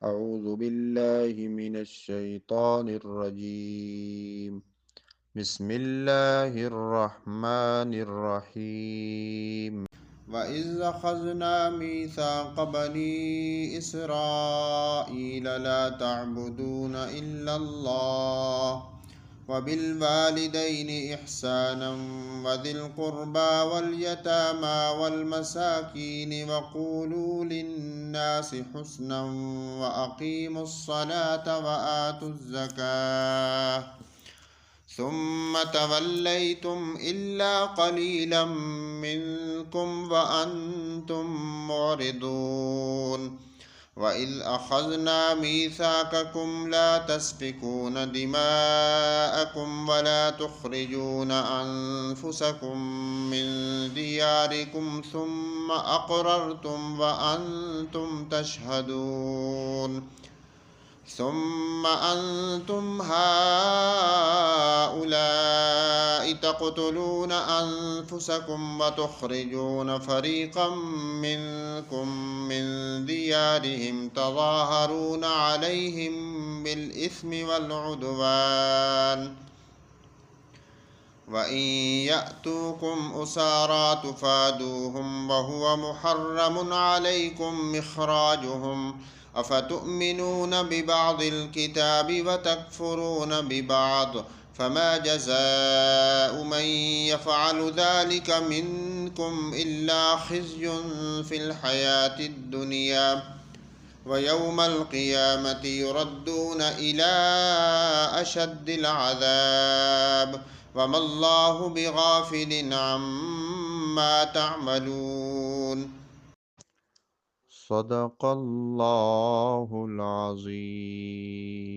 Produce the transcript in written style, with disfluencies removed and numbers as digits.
أعوذ بالله من الشيطان الرجيم. بسم الله الرحمن الرحيم. وإذ أخذنا ميثاق بني إسرائيل لا تعبدون إلا الله وبالوالدين إحسانا وذي القربى واليتامى والمساكين وقولوا للناس حسنا وأقيموا الصلاة وآتوا الزكاة ثم توليتم إلا قليلا منكم وأنتم معرضون وإذ أخذنا ميثاقكم لا تسفكون دماءكم ولا تخرجون أنفسكم من دياركم ثم أقررتم وأنتم تشهدون ثم أنتم هؤلاء تقتلون أنفسكم وتخرجون فريقا منكم من ديارهم تظاهرون عليهم بالإثم والعدوان وإن يأتوكم أسارى تفادوهم وهو محرم عليكم إخراجهم أفتؤمنون ببعض الكتاب وتكفرون ببعض فما جزاء من يفعل ذلك منكم إلا خزي في الحياة الدنيا ويوم القيامة يردون إلى أشد العذاب وما الله بغافل عما تعملون. صدق الله العظيم.